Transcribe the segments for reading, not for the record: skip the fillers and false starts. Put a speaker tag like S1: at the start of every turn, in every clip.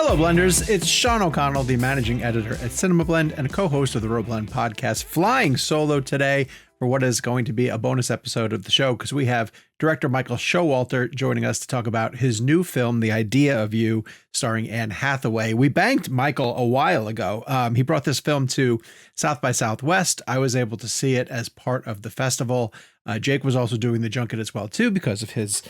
S1: Hello, Blenders. It's Sean O'Connell, the managing editor at CinemaBlend and co-host of the ReelBlend podcast, flying solo today for what is going to be a bonus episode of the show because we have director Michael Showalter joining us to talk about his new film, The Idea of You, starring Anne Hathaway. We banked Michael a while ago. He brought this film to South by Southwest. I was able to see it as part of the festival. Jake was also doing the junket as well, too, because of his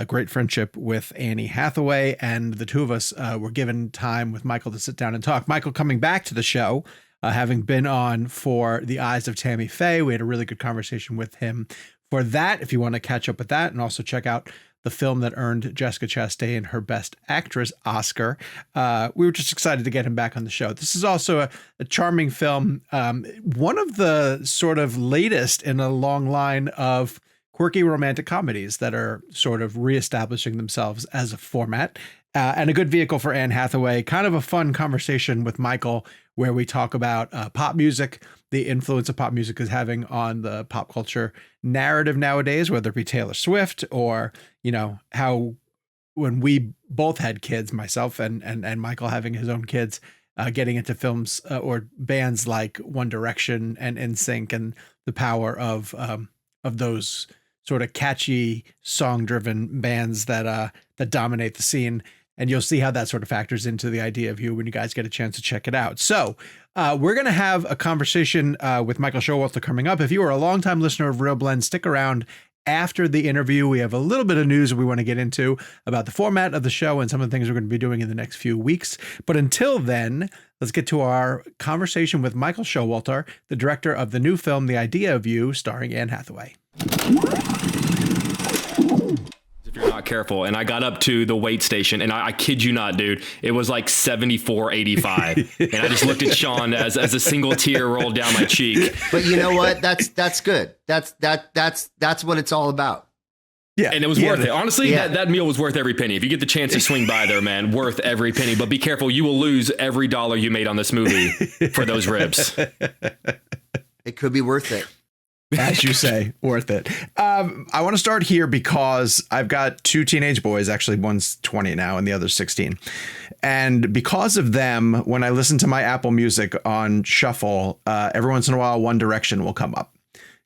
S1: great friendship with Anne Hathaway, and the two of us were given time with Michael to sit down and talk. Michael coming back to the show, having been on for The Eyes of Tammy Faye. We had a really good conversation with him for that, if you want to catch up with that, and also check out the film that earned Jessica Chastain her Best Actress Oscar. We were just excited to get him back on the show. This is also a charming film, one of the sort of latest in a long line of quirky romantic comedies that are sort of reestablishing themselves as a format, and a good vehicle for Anne Hathaway. Kind of a fun conversation with Michael where we talk about pop music, the influence of pop music is having on the pop culture narrative nowadays, whether it be Taylor Swift or, you know, how when we both had kids, myself and Michael having his own kids, getting into films or bands like One Direction and NSYNC, and the power of those sort of catchy song-driven bands that dominate the scene. And you'll see how that sort of factors into The Idea of You when you guys get a chance to check it out. So we're going to have a conversation with Michael Showalter coming up. If you are a longtime listener of ReelBlend, stick around after the interview. We have a little bit of news we want to get into about the format of the show and some of the things we're going to be doing in the next few weeks. But until then, let's get to our conversation with Michael Showalter, the director of the new film, The Idea of You, starring Anne Hathaway.
S2: If you're not careful. And I got up to the weight station, and I kid you not, dude, it was like 74.85. And I just looked at Sean as a single tear rolled down my cheek.
S3: But you know what? That's good. That's what it's all about.
S2: Yeah. And it was worth it. Honestly, that meal was worth every penny. If you get the chance to swing by there, man, worth every penny. But be careful. You will lose every dollar you made on this movie for those ribs.
S3: It could be worth it.
S1: As you say, worth it. I want to start here because I've got two teenage boys. Actually, one's 20 now and the other's 16. And because of them, when I listen to my Apple Music on shuffle, every once in a while, One Direction will come up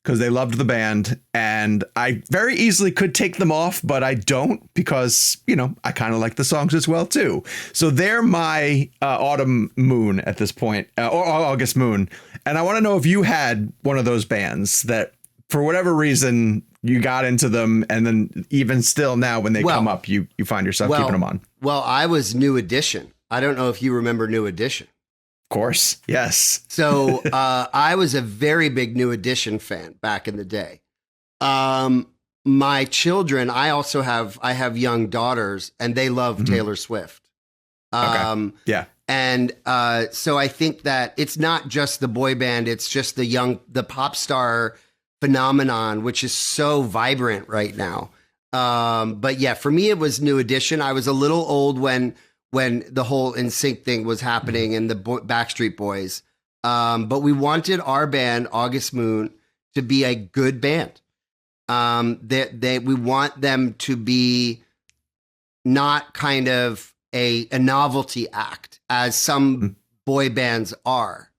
S1: because they loved the band. And I very easily could take them off, but I don't because, you know, I kind of like the songs as well, too. So they're my autumn moon at this point, or August moon. And I want to know if you had one of those bands that for whatever reason you got into them, and then even still now when they come up, you find yourself keeping them on.
S3: Well, I was New Edition. I don't know if you remember New Edition.
S1: Of course. Yes.
S3: So I was a very big New Edition fan back in the day. My children, I have young daughters, and they love Taylor Swift.
S1: Okay. Yeah.
S3: And so I think that it's not just the boy band, it's just the pop star phenomenon, which is so vibrant right now. But yeah, for me, it was New Edition. I was a little old when the whole NSYNC thing was happening and the Backstreet Boys. But we wanted our band, August Moon, to be a good band. We want them to be not kind of a novelty act, as some boy bands are.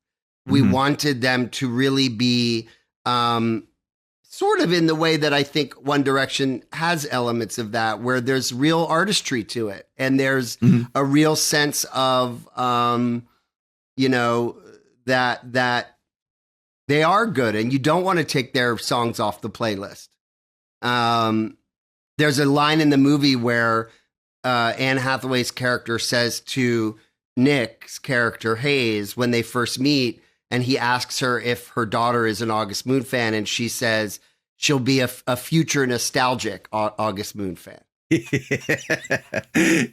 S3: We wanted them to really be sort of in the way that I think One Direction has elements of that, where there's real artistry to it. And there's a real sense of, you know, that they are good and you don't want to take their songs off the playlist. There's a line in the movie where Anne Hathaway's character says to Nick's character, Hayes, when they first meet, and he asks her if her daughter is an August Moon fan, and she says she'll be a future nostalgic August Moon fan.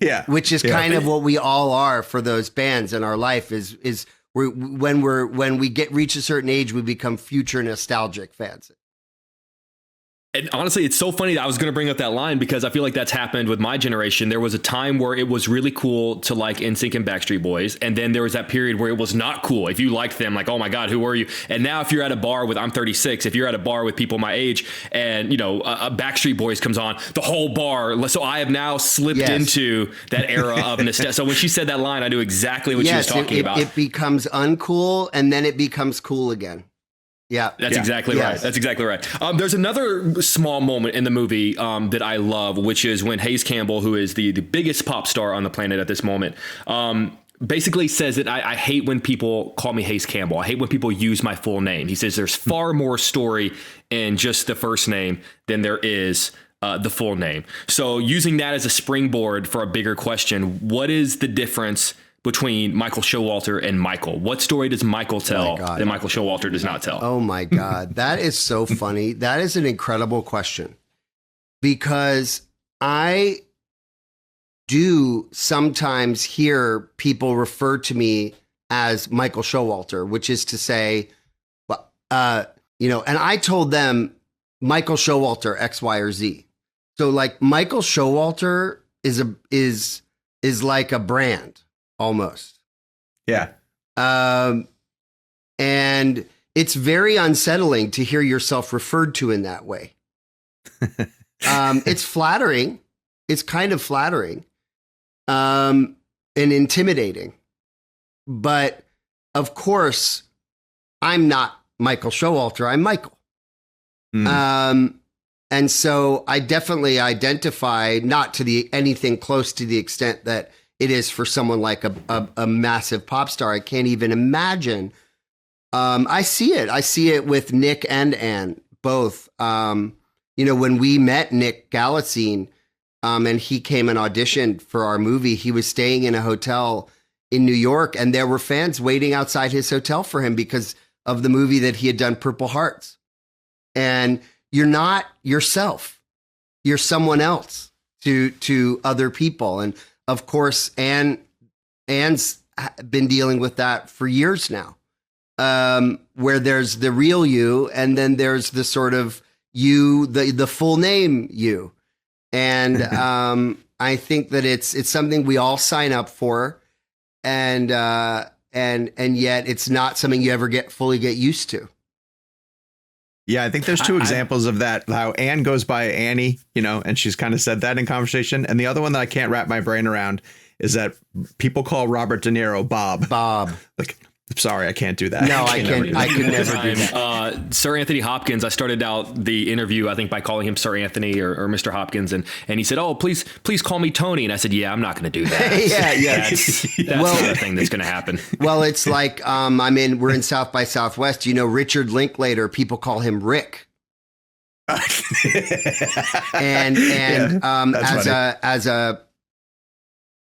S1: Yeah.
S3: Which is kind of what we all are for those bands in our life is when we reach a certain age, we become future nostalgic fans.
S2: And honestly, it's so funny that I was going to bring up that line because I feel like that's happened with my generation. There was a time where it was really cool to like NSYNC and Backstreet Boys. And then there was that period where it was not cool. If you liked them, like, oh my God, who are you? And now if you're at a bar with, I'm 36, if you're at a bar with people my age and, you know, a Backstreet Boys comes on, the whole bar. So I have now slipped into that era of nostalgia. So when she said that line, I knew exactly what she was talking about.
S3: It becomes uncool and then it becomes cool again. Yeah,
S2: that's exactly right. That's exactly right. There's another small moment in the movie that I love, which is when Hayes Campbell, who is the biggest pop star on the planet at this moment, basically says that I hate when people call me Hayes Campbell. I hate when people use my full name. He says there's far more story in just the first name than there is the full name. So using that as a springboard for a bigger question, what is the difference between Michael Showalter and Michael? What story does Michael tell that Michael Showalter does not tell?
S3: Oh my God. That is so funny. That is an incredible question because I do sometimes hear people refer to me as Michael Showalter, which is to say, you know, and I told them Michael Showalter X, Y, or Z. So like Michael Showalter is like a brand. Almost.
S1: Yeah.
S3: And it's very unsettling to hear yourself referred to in that way. It's flattering. It's kind of flattering and intimidating. But of course, I'm not Michael Showalter. I'm Michael. And so I definitely identify not to anything close to the extent that it is for someone like a massive pop star. I can't even imagine. I see it. I see it with Nick and Anne, both. You know, when we met Nick Galitzine and he came and auditioned for our movie, he was staying in a hotel in New York and there were fans waiting outside his hotel for him because of the movie that he had done, Purple Hearts. And you're not yourself. You're someone else to other people. And of course, Anne's been dealing with that for years now, where there's the real you, and then there's the sort of you, the full name you. And I think that it's something we all sign up for, and yet it's not something you ever fully get used to.
S1: Yeah, I think there's two examples of that. How Anne goes by Annie, you know, and she's kind of said that in conversation. And the other one that I can't wrap my brain around is that people call Robert De Niro Bob. Like, I'm sorry, I can't do that.
S3: No, I can't. I could never do that.
S2: Sir Anthony Hopkins, I started out the interview, I think, by calling him Sir Anthony or Mr. Hopkins. And he said, oh, please call me Tony. And I said, yeah, I'm not going to do that. That's not a thing that's going to happen.
S3: Well, it's like, we're in South by Southwest. You know, Richard Linklater, people call him Rick.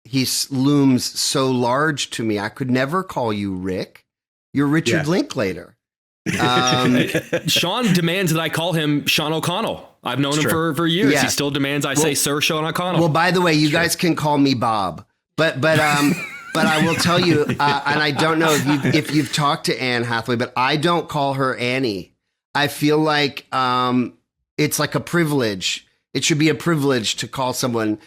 S3: He looms so large to me. I could never call you Rick. You're Richard Linklater.
S2: Sean demands that I call him Sean O'Connell. I've known him for years. Yeah. He still demands I say Sir Sean O'Connell.
S3: Well, by the way, you guys can call me Bob. But I will tell you, and I don't know if you've talked to Anne Hathaway, but I don't call her Annie. I feel like it's like a privilege. It should be a privilege to call someone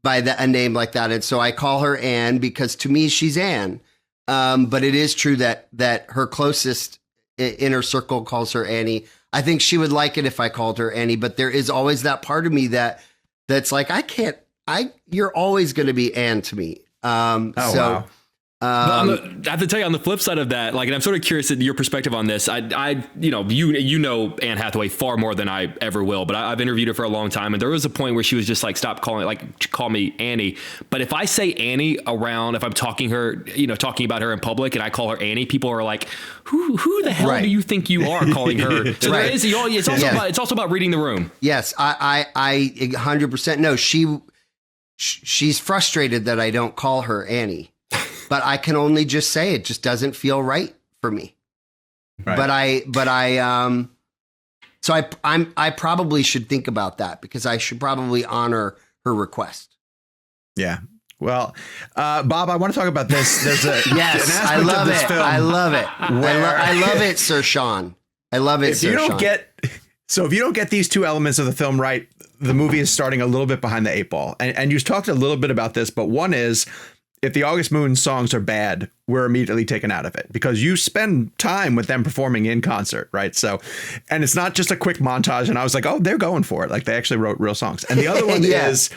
S3: by a name like that. And so I call her Anne because to me, she's Anne. But it is true that her closest inner circle calls her Annie. I think she would like it if I called her Annie, but there is always that part of me that's like, you're always going to be Anne to me.
S2: Wow. I have to tell you, on the flip side of that, like, and I'm sort of curious at your perspective on this. You know Anne Hathaway far more than I ever will, but I've interviewed her for a long time, and there was a point where she was just like, "Stop calling, call me Annie." But if I say Annie around, if I'm talking about her in public, and I call her Annie, people are like, "Who the hell do you think you are calling her?" So there is. It's also about reading the room.
S3: Yes, I 100% no. She's frustrated that I don't call her Annie. But I can only just say it just doesn't feel right for me. Right. So I probably should think about that because I should probably honor her request.
S1: Yeah. Well, Bob, I want to talk about this. There's
S3: I love it. I love it. I love it, Sir Sean. I love it, Sir Sean.
S1: So if you don't get these two elements of the film right, the movie is starting a little bit behind the eight ball. And you talked a little bit about this, but one is if the August Moon songs are bad, we're immediately taken out of it because you spend time with them performing in concert, right? So, and it's not just a quick montage. And I was like, oh, they're going for it. Like they actually wrote real songs. And the other one is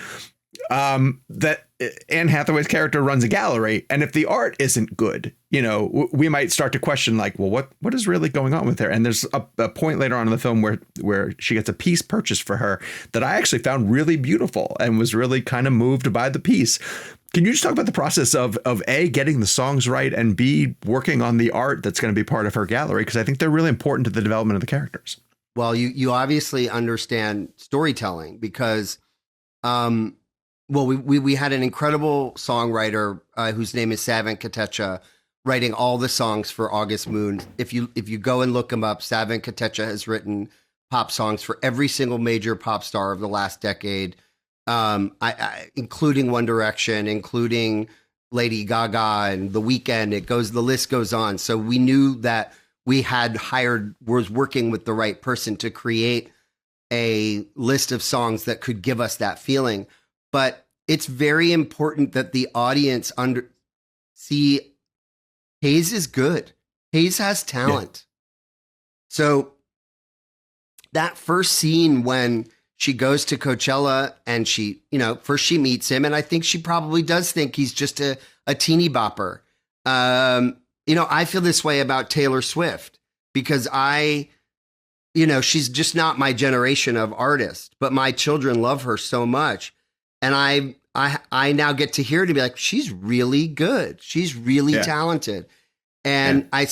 S1: that Anne Hathaway's character runs a gallery. And if the art isn't good, you know, we might start to question like, well, what is really going on with her? And there's a point later on in the film where she gets a piece purchased for her that I actually found really beautiful and was really kind of moved by the piece. Can you just talk about the process of A, getting the songs right, and B, working on the art that's going to be part of her gallery? Because I think they're really important to the development of the characters.
S3: Well, you obviously understand storytelling because, we had an incredible songwriter whose name is Savan Kotecha writing all the songs for August Moon. If you go and look him up, Savan Kotecha has written pop songs for every single major pop star of the last decade. Including One Direction, including Lady Gaga and The Weeknd. The list goes on. So we knew that we was working with the right person to create a list of songs that could give us that feeling. But it's very important that the audience see Hayes is good. Hayes has talent. Yeah. So that first scene when she goes to Coachella and first she meets him. And I think she probably does think he's just a teeny bopper. I feel this way about Taylor Swift because she's just not my generation of artist, but my children love her so much. And I now get to hear it and be like, she's really good. She's really talented. And I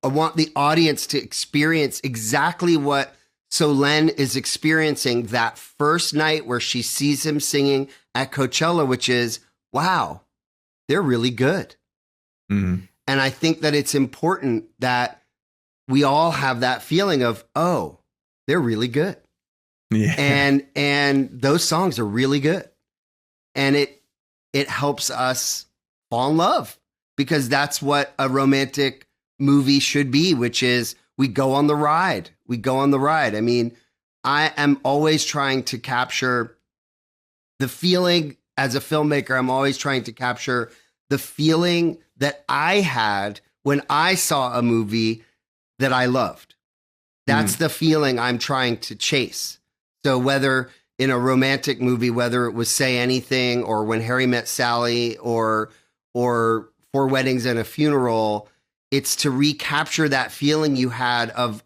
S3: want the audience to experience exactly what Solenn is experiencing that first night where she sees him singing at Coachella, which is, wow, they're really good. Mm-hmm. And I think that it's important that we all have that feeling of, oh, they're really good. Yeah. And those songs are really good. And it helps us fall in love because that's what a romantic movie should be, which is we go on the ride. I mean, I am always trying to capture the feeling as a filmmaker. I'm always trying to capture the feeling that I had when I saw a movie that I loved. That's the feeling I'm trying to chase. So whether in a romantic movie, whether it was Say Anything or When Harry Met Sally or Four Weddings and a Funeral, it's to recapture that feeling you had of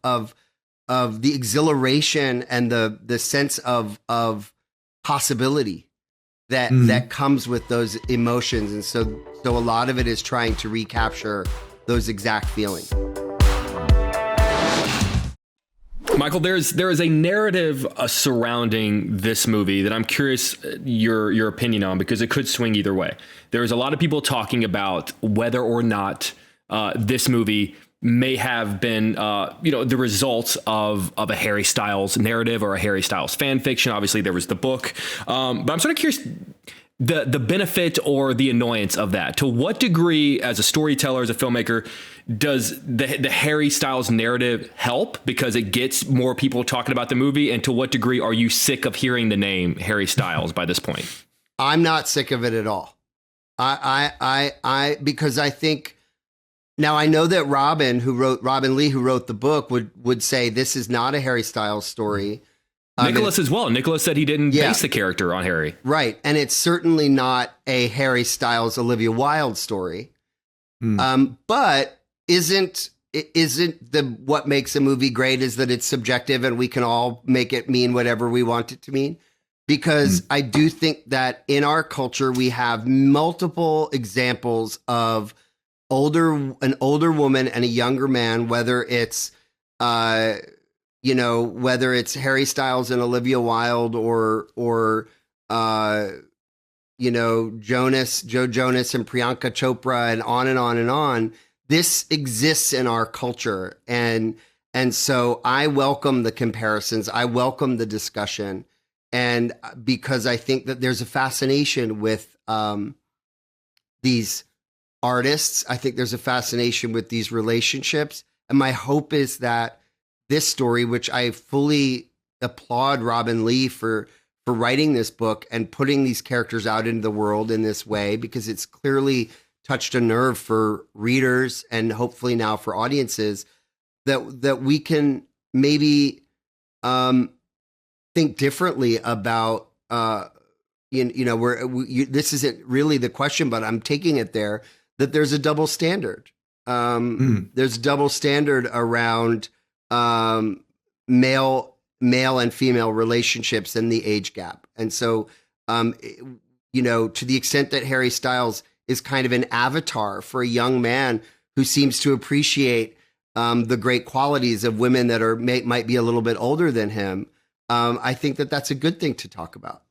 S3: the exhilaration and the sense of possibility that comes with those emotions. And so a lot of it is trying to recapture those exact feelings.
S2: Michael, there is a narrative surrounding this movie that I'm curious your opinion on because it could swing either way. There's a lot of people talking about whether or not this movie may have been, the results of a Harry Styles narrative or a Harry Styles fan fiction. Obviously, there was the book, but I'm sort of curious the benefit or the annoyance of that. To what degree, as a storyteller, as a filmmaker, does the Harry Styles narrative help because it gets more people talking about the movie? And to what degree are you sick of hearing the name Harry Styles by this point?
S3: I'm not sick of it at all. Because I think. Now, I know that Robin Lee, who wrote the book, would say this is not a Harry Styles story.
S2: Nicholas as well. Nicholas said he didn't base the character on Harry.
S3: Right. And it's certainly not a Harry Styles, Olivia Wilde story. But isn't what makes a movie great is that it's subjective and we can all make it mean whatever we want it to mean? Because I do think that in our culture, we have multiple examples of an older woman and a younger man, whether it's Harry Styles and Olivia Wilde or Joe Jonas and Priyanka Chopra and on and on and on. This exists in our culture. And so I welcome the comparisons. I welcome the discussion. And because I think that there's a fascination with these artists. I think there's a fascination with these relationships. And my hope is that this story, which I fully applaud Robin Lee for writing this book and putting these characters out into the world in this way, because it's clearly touched a nerve for readers and hopefully now for audiences, that we can maybe think differently about this isn't really the question, but I'm taking it there, that there's a double standard. There's a double standard around male and female relationships and the age gap. And so, to the extent that Harry Styles is kind of an avatar for a young man who seems to appreciate the great qualities of women that might be a little bit older than him, I think that that's a good thing to talk about.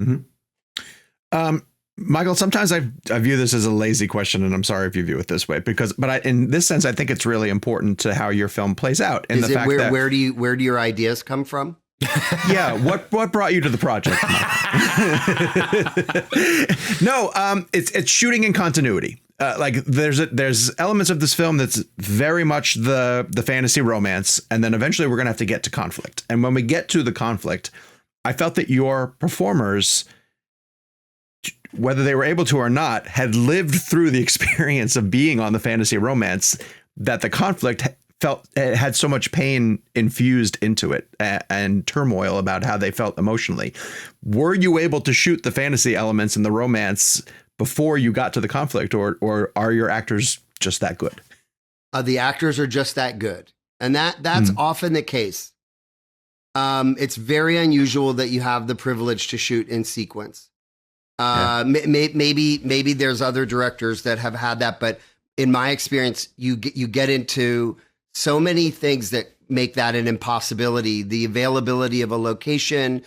S1: Mm-hmm. Michael, sometimes I view this as a lazy question, and I'm sorry if you view it this way, but in this sense, I think it's really important to how your film plays out. And the fact that where
S3: do your ideas come from?
S1: Yeah, what brought you to the project? No, it's shooting in continuity. Like there's elements of this film that's very much the fantasy romance, and then eventually we're gonna have to get to conflict. And when we get to the conflict, I felt that your performers, whether they were able to or not, had lived through the experience of being on the fantasy romance, that the conflict had so much pain infused into it and turmoil about how they felt emotionally. Were you able to shoot the fantasy elements and the romance before you got to the conflict, or are your actors just that good?
S3: The actors are just that good. And that's often the case. It's very unusual that you have the privilege to shoot in sequence. Maybe there's other directors that have had that, but in my experience, you get into so many things that make that an impossibility. The availability of a location,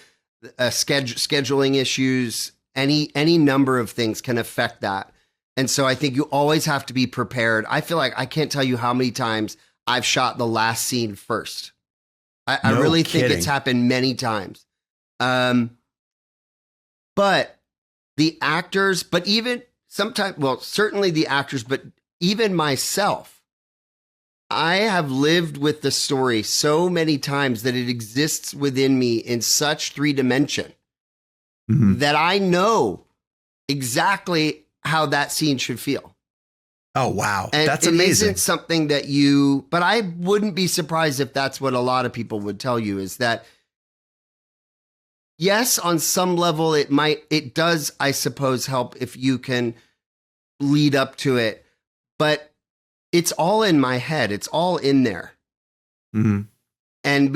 S3: scheduling issues, any number of things can affect that. And so I think you always have to be prepared. I feel like I can't tell you how many times I've shot the last scene first. I really think it's happened many times. But the actors, but even sometimes, well, certainly the actors, but even myself, I have lived with the story so many times that it exists within me in such 3 dimension that I know exactly how that scene should feel.
S1: Oh, wow.
S3: And
S1: that's amazing.
S3: It isn't something that but I wouldn't be surprised if that's what a lot of people would tell you, is that yes, on some level, it does, I suppose, help if you can lead up to it, but it's all in my head. It's all in there. Mm-hmm. And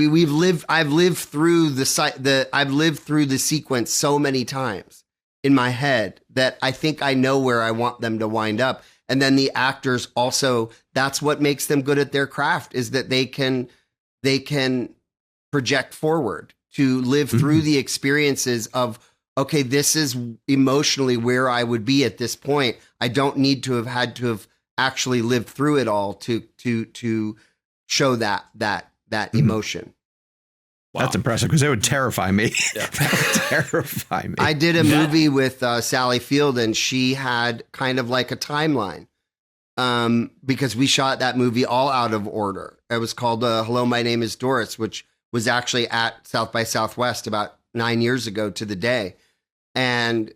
S3: I've lived through the sequence so many times in my head that I think I know where I want them to wind up. And then the actors also, that's what makes them good at their craft, is that they can project forward to live through the experiences of, okay, this is emotionally where I would be at this point. I don't need to have had to have actually lived through it all to show that emotion.
S1: Wow. That's impressive, because it would terrify me. Yeah. That would terrify me.
S3: I did a movie with Sally Field, and she had kind of like a timeline because we shot that movie all out of order. It was called Hello, My Name is Doris, which was actually at South by Southwest about 9 years ago to the day. And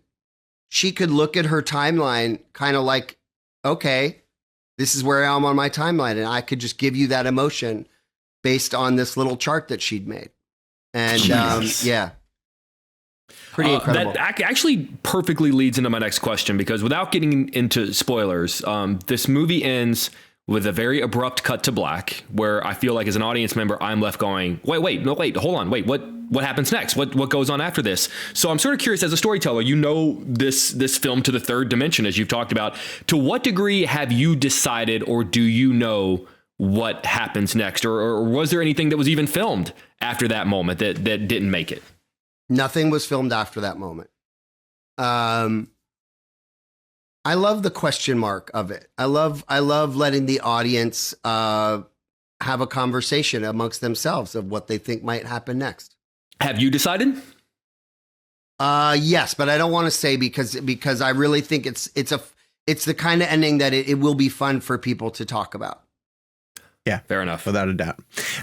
S3: she could look at her timeline kind of like, okay, this is where I am on my timeline. And I could just give you that emotion based on this little chart that she'd made. And yeah, pretty incredible.
S2: That actually perfectly leads into my next question, because without getting into spoilers, this movie ends with a very abrupt cut to black, where I feel like as an audience member, I'm left going, wait, hold on. Wait, what happens next? What goes on after this? So I'm sort of curious, as a storyteller, you know this film to the 3rd dimension, as you've talked about. To what degree have you decided, or do you know what happens next? Or was there anything that was even filmed after that moment that didn't make it?
S3: Nothing was filmed after that moment. I love the question mark of it. I love letting the audience have a conversation amongst themselves of what they think might happen next.
S2: Have you decided?
S3: Yes, but I don't want to say because I really think it's the kind of ending that it will be fun for people to talk about.
S1: Yeah.
S2: Fair enough.
S1: Without a doubt.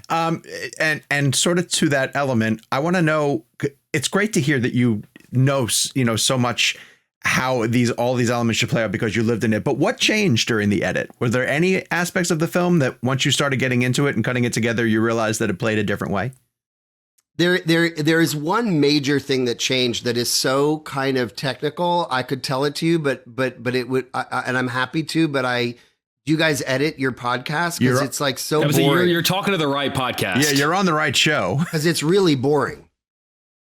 S1: And sort of to that element, I want to know, it's great to hear that you know, so much how all these elements should play out because you lived in it. But what changed during the edit? Were there any aspects of the film that once you started getting into it and cutting it together, you realized that it played a different way?
S3: There is one major thing that changed that is so kind of technical. I could tell it to you, but it would, and I'm happy to. But do you guys edit your podcast? Because it's like so boring.
S2: You're talking to the right podcast.
S1: Yeah, you're on the right show.
S3: Because it's really boring.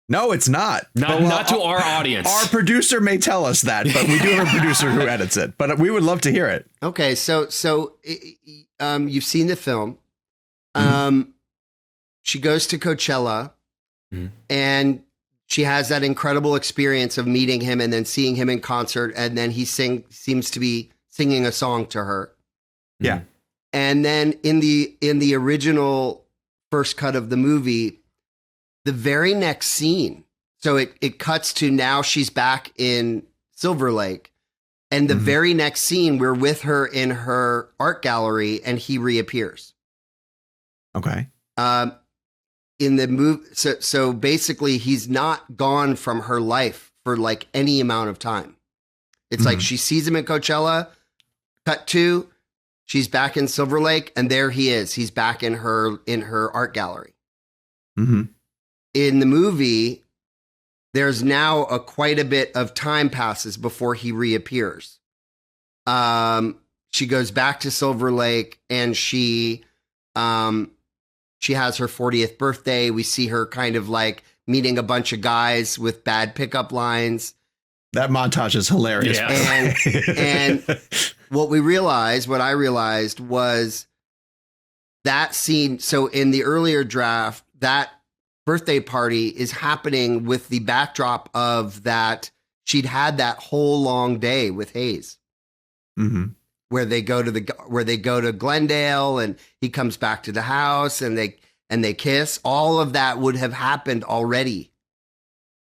S1: No, it's not.
S2: Not to our audience.
S1: Our producer may tell us that, but we do have a producer who edits it. But we would love to hear it.
S3: Okay, so you've seen the film. She goes to Coachella, and she has that incredible experience of meeting him and then seeing him in concert, and then he seems to be singing a song to her.
S1: Yeah,
S3: and then in the original first cut of the movie, the very next scene, so it cuts to now she's back in Silver Lake, and the very next scene we're with her in her art gallery, and he reappears.
S1: Okay.
S3: In the movie, so basically he's not gone from her life for like any amount of time. It's like she sees him at Coachella, cut to, she's back in Silver Lake, and there he is. He's back in her art gallery. In the movie, there's now quite a bit of time passes before he reappears. She goes back to Silver Lake, and she has her 40th birthday. We see her kind of like meeting a bunch of guys with bad pickup lines.
S1: That montage is hilarious.
S3: Yeah. And what I realized was that scene. So in the earlier draft, that birthday party is happening with the backdrop of that she'd had that whole long day with Hayes. Where they go to Glendale, and he comes back to the house, and they kiss. All of that would have happened already.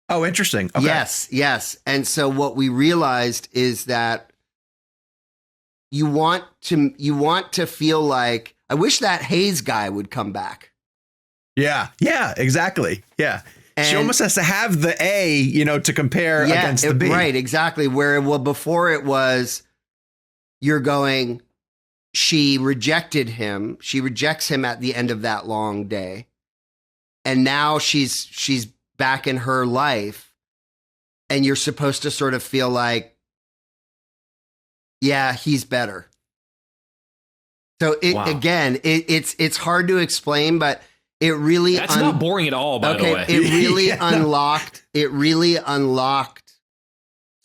S1: Oh, interesting. Okay.
S3: Yes. And so what we realized is that you want to feel like, I wish that Hayes guy would come back.
S1: Yeah, exactly. Yeah. And she almost has to have the A, to compare against the B.
S3: Right, exactly. Before it was, you're going, she rejected him. She rejects him at the end of that long day. And now she's back in her life. And you're supposed to sort of feel like, yeah, he's better. So it's hard to explain, but it really
S2: that's not boring at all, by the way.
S3: It really unlocked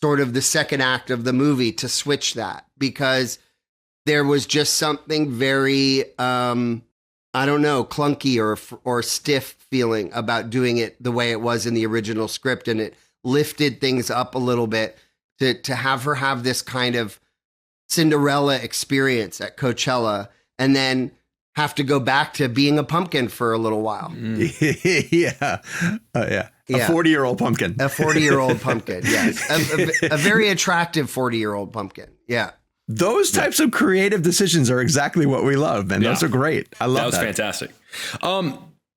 S3: sort of the second act of the movie to switch that, because there was just something very clunky or stiff feeling about doing it the way it was in the original script, and it lifted things up a little bit to have her have this kind of Cinderella experience at Coachella, and then have to go back to being a pumpkin for a little while.
S1: Yeah. A 40-year-old pumpkin.
S3: A 40-year-old pumpkin, yes. A very attractive 40-year-old pumpkin, yeah.
S1: Those types of creative decisions are exactly what we love, and those are great. I love that.
S2: That was fantastic.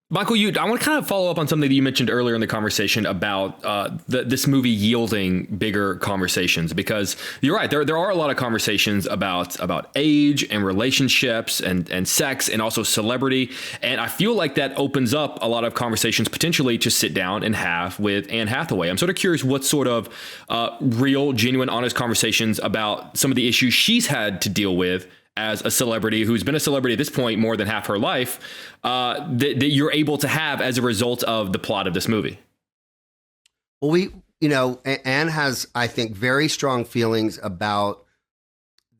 S2: Michael, I want to kind of follow up on something that you mentioned earlier in the conversation about this movie yielding bigger conversations, because you're right. There are a lot of conversations about age and relationships and sex and also celebrity. And I feel like that opens up a lot of conversations potentially to sit down and have with Anne Hathaway. I'm sort of curious what sort of real, genuine, honest conversations about some of the issues she's had to deal with as a celebrity who's been a celebrity at this point more than half her life, that you're able to have as a result of the plot of this movie.
S3: Well, Anne has, I think, very strong feelings about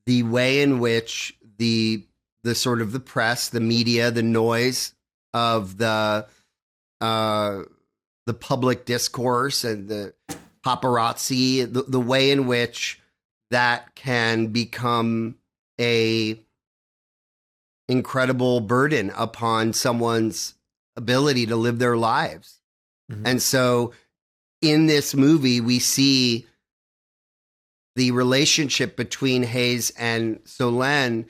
S3: the way in which the sort of the press, the media, the noise of the public discourse and the paparazzi, the way in which that can become a incredible burden upon someone's ability to live their lives. And so in this movie, we see the relationship between Hayes and Solène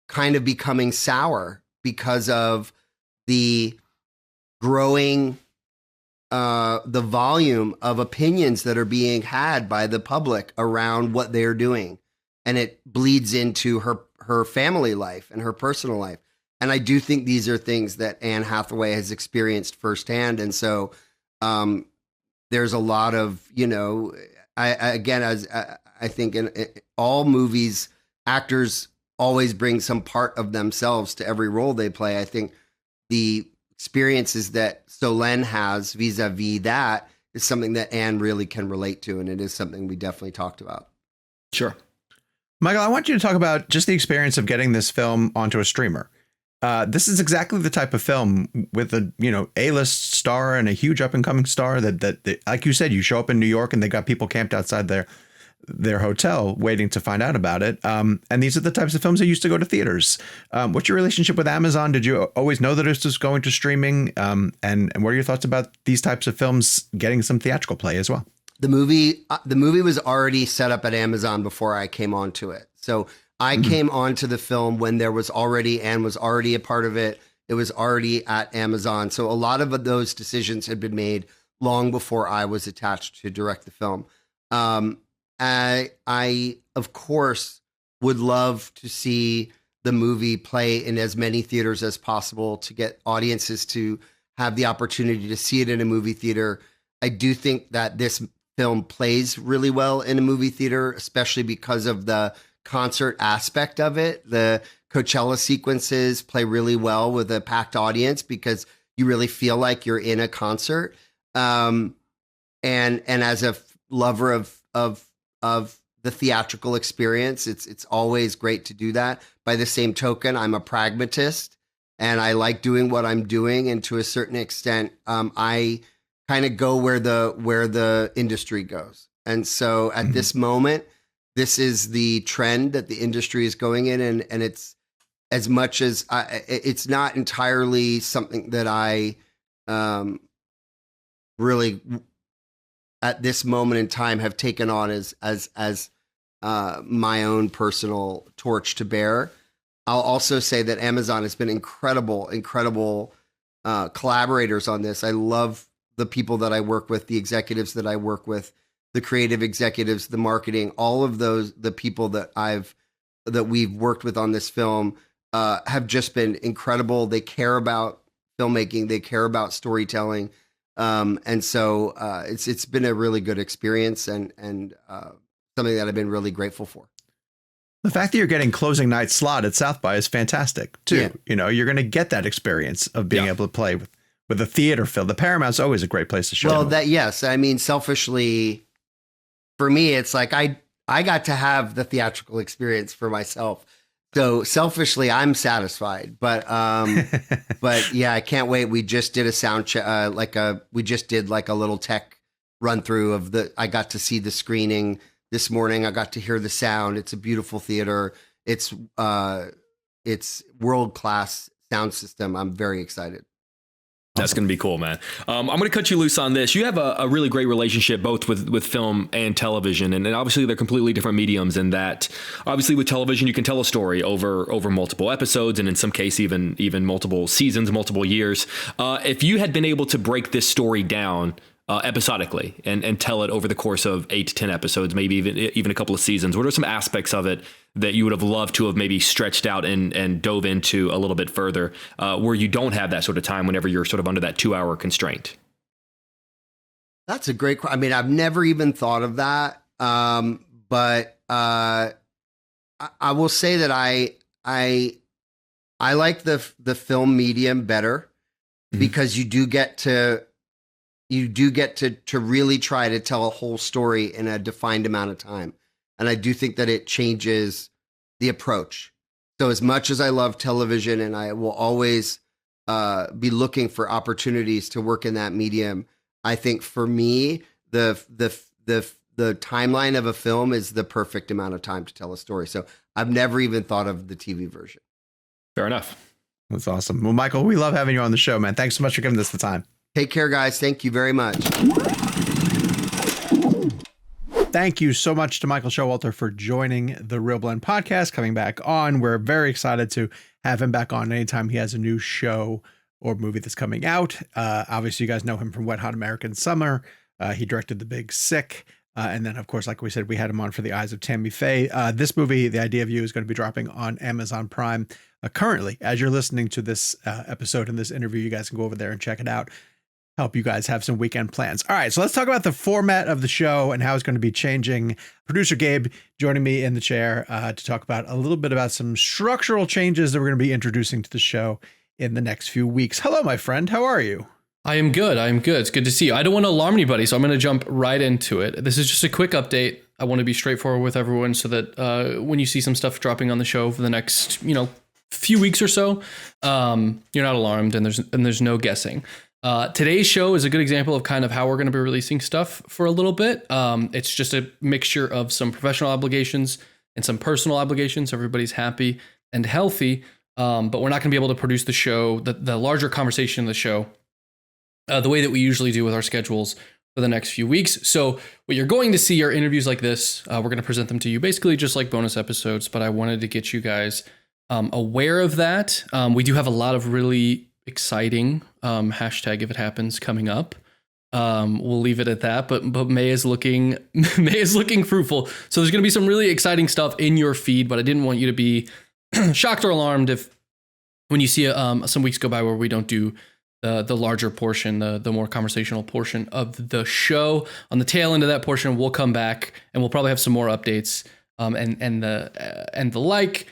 S3: kind of becoming sour because of the growing the volume of opinions that are being had by the public around what they're doing. And it bleeds into her family life and her personal life. And I do think these are things that Anne Hathaway has experienced firsthand. And so there's a lot of, I think in all movies, actors always bring some part of themselves to every role they play. I think the experiences that Solène has vis-a-vis that is something that Anne really can relate to. And it is something we definitely talked about.
S2: Sure.
S1: Michael, I want you to talk about just the experience of getting this film onto a streamer. This is exactly the type of film with a, A-list star and a huge up and coming star that, like you said, you show up in New York and they got people camped outside their hotel waiting to find out about it. And these are the types of films that used to go to theaters. What's your relationship with Amazon? Did you always know that this was going to streaming? And what are your thoughts about these types of films getting some theatrical play as well?
S3: The movie was already set up at Amazon before I came onto it. So I came onto the film when Anne was already a part of it. It was already at Amazon. So a lot of those decisions had been made long before I was attached to direct the film. I of course would love to see the movie play in as many theaters as possible to get audiences to have the opportunity to see it in a movie theater. I do think that this film plays really well in a movie theater, especially because of the concert aspect of it. The Coachella sequences play really well with a packed audience because you really feel like you're in a concert. And as a lover of the theatrical experience, it's always great to do that. By the same token, I'm a pragmatist and I like doing what I'm doing. And to a certain extent, I kind of go where the industry goes. And so at this moment, this is the trend that the industry is going in. And it's as much as it's not entirely something that I really at this moment in time have taken on as my own personal torch to bear. I'll also say that Amazon has been incredible collaborators on this. I love the people that I work with, the executives that I work with, the creative executives, the marketing, all of those, the people that we've worked with on this film have just been incredible. They care about filmmaking. They care about storytelling. And so it's been a really good experience and something that I've been really grateful for.
S1: The fact that you're getting closing night slot at South by is fantastic too. Yeah. You're going to get that experience of being able to play with a theater film. The Paramount's always a great place to show.
S3: Well, yes. I mean, selfishly, for me, it's like I got to have the theatrical experience for myself. So selfishly, I'm satisfied. But yeah, I can't wait. We just did a sound check, we just did like a little tech run through I got to see the screening this morning. I got to hear the sound. It's a beautiful theater. It's world-class sound system. I'm very excited.
S2: That's going to be cool, man. I'm going to cut you loose on this. You have a really great relationship both with film and television, and obviously they're completely different mediums in that obviously with television you can tell a story over multiple episodes and in some case even multiple seasons, multiple years. If you had been able to break this story down episodically and tell it over the course of 8 to 10 episodes, maybe even a couple of seasons, what are some aspects of it that you would have loved to have maybe stretched out and dove into a little bit further where you don't have that sort of time whenever you're sort of under that 2-hour constraint?
S3: That's a great question. I mean, I've never even thought of that. But I will say that I like the film medium better because you do get to really try to tell a whole story in a defined amount of time. And I do think that it changes the approach. So as much as I love television and I will always be looking for opportunities to work in that medium, I think for me, the timeline of a film is the perfect amount of time to tell a story. So I've never even thought of the TV version.
S2: Fair enough.
S1: That's awesome. Well, Michael, we love having you on the show, man. Thanks so much for giving us the time.
S3: Take care, guys. Thank you very much.
S1: thank you so much to Michael Showalter for joining the ReelBlend podcast, coming back on. We're very excited to have him back on anytime he has a new show or movie that's coming out. Obviously, you guys know him from Wet Hot American Summer. He directed The Big Sick. And then, of course, like we said, we had him on for The Eyes of Tammy Faye. This movie, The Idea of You, is going to be dropping on Amazon Prime currently. As you're listening to this episode and this interview, you guys can go over there and check it out. Help you guys have some weekend plans. All right, so let's talk about the format of the show and how it's going to be changing. Producer Gabe joining me in the chair to talk about a little bit about some structural changes that we're going to be introducing to the show in the next few weeks. Hello, my friend. How are you?
S4: I am good. It's good to see you. I don't want to alarm anybody, so I'm going to jump right into it. This is just a quick update. I want to be straightforward with everyone so that when you see some stuff dropping on the show for the next, few weeks or so, you're not alarmed and there's no guessing. Today's show is a good example of kind of how we're going to be releasing stuff for a little bit. It's just a mixture of some professional obligations and some personal obligations. Everybody's happy and healthy, but we're not going to be able to produce the show, the larger conversation of the show, the way that we usually do with our schedules for the next few weeks. So what you're going to see are interviews like this. We're going to present them to you basically just like bonus episodes, but I wanted to get you guys aware of that. We do have a lot of really exciting hashtag if it happens coming up. We'll leave it at that, but May is looking fruitful. So there's going to be some really exciting stuff in your feed, but I didn't want you to be shocked or alarmed when you see some weeks go by where we don't do the larger portion, the more conversational portion of the show. On the tail end of that portion, we'll come back and we'll probably have some more updates and the like.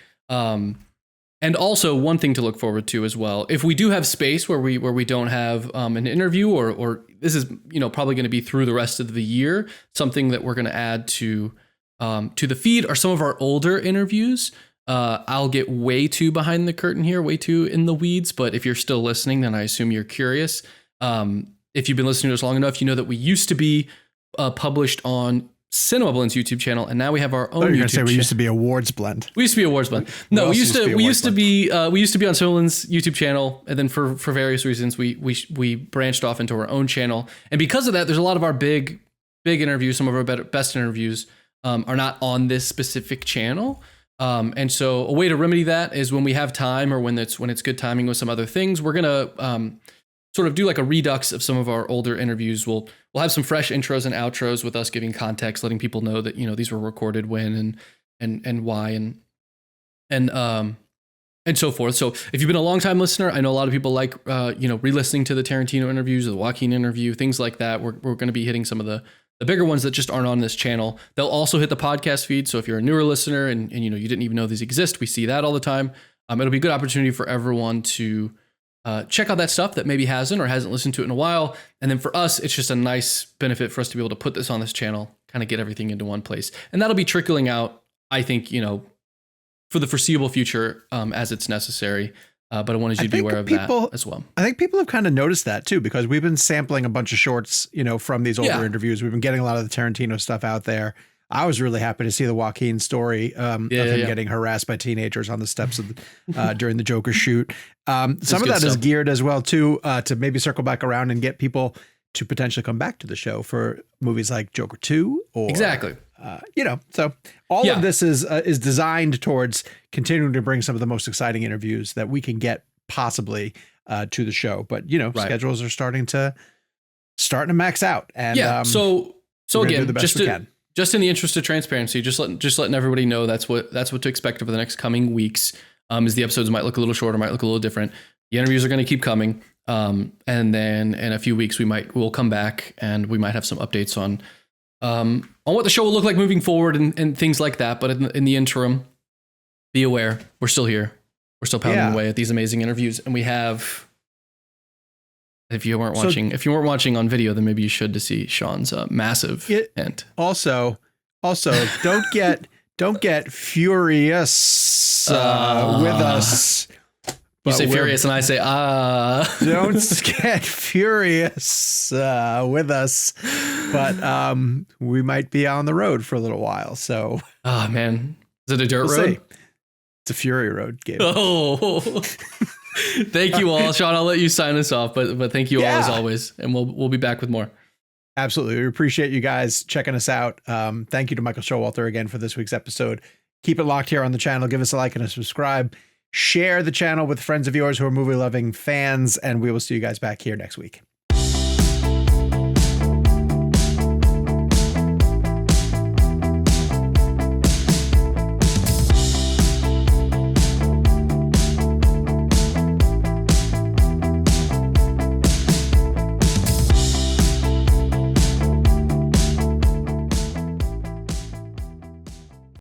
S4: And also one thing to look forward to as well, if we do have space where we don't have an interview or this is probably going to be through the rest of the year, something that we're going to add to the feed are some of our older interviews. I'll get way too behind the curtain here, way too in the weeds, but if you're still listening, then I assume you're curious. If you've been listening to us long enough, you know that we used to be published on CinemaBlend's YouTube channel, and now we have our own YouTube channel.
S1: We used to be Awards Blend.
S4: We used to be Awards Blend. No, we used to be on CinemaBlend's YouTube channel, and then for various reasons we branched off into our own channel. And because of that, there's a lot of our big interviews, some of our best interviews are not on this specific channel. And so a way to remedy that is when we have time or when it's good timing with some other things, we're gonna sort of do like a redux of some of our older interviews. We'll have some fresh intros and outros with us giving context, letting people know that, these were recorded when and why and so forth. So if you've been a long time listener, I know a lot of people like, re-listening to the Tarantino interviews, the Joaquin interview, things like that. We're going to be hitting some of the bigger ones that just aren't on this channel. They'll also hit the podcast feed. So if you're a newer listener and you didn't even know these exist, we see that all the time. It'll be a good opportunity for everyone to check out that stuff that maybe hasn't listened to it in a while. And then for us, it's just a nice benefit for us to be able to put this on this channel, kind of get everything into one place. And that'll be trickling out, I think, for the foreseeable future as it's necessary. But I wanted you to be aware of that as well.
S1: I think people have kind of noticed that too, because we've been sampling a bunch of shorts, from these older interviews. We've been getting a lot of the Tarantino stuff out there. I was really happy to see the Joaquin story of him getting harassed by teenagers on the steps of during the Joker shoot. Some of that is geared as well too to maybe circle back around and get people to potentially come back to the show for movies like Joker 2 or
S4: exactly.
S1: So all of this is designed towards continuing to bring some of the most exciting interviews that we can get possibly to the show. But schedules are starting to max out. And
S4: so again, just in the interest of transparency, just letting everybody know that's what to expect over the next coming weeks. Is the episodes might look a little shorter, might look a little different. The interviews are going to keep coming, and then in a few weeks we'll come back and we might have some updates on what the show will look like moving forward and things like that. But in the interim, be aware we're still here. We're still pounding away at these amazing interviews, and we have. If you weren't watching on video, then maybe you should to see Sean's massive hint. Also, don't get furious with us. You say furious, and I say
S1: Don't get furious with us, but we might be on the road for a little while. So,
S4: oh man, is it a dirt road?
S1: It's a Fury Road, Gabe.
S4: Oh. Thank you all, Sean. I'll let you sign us off, but thank you all as always, and we'll be back with more.
S1: Absolutely. We appreciate you guys checking us out. Thank you to Michael Showalter again for this week's episode. Keep it locked here on the channel. Give us a like and a subscribe. Share the channel with friends of yours who are movie loving fans, and we will see you guys back here next week.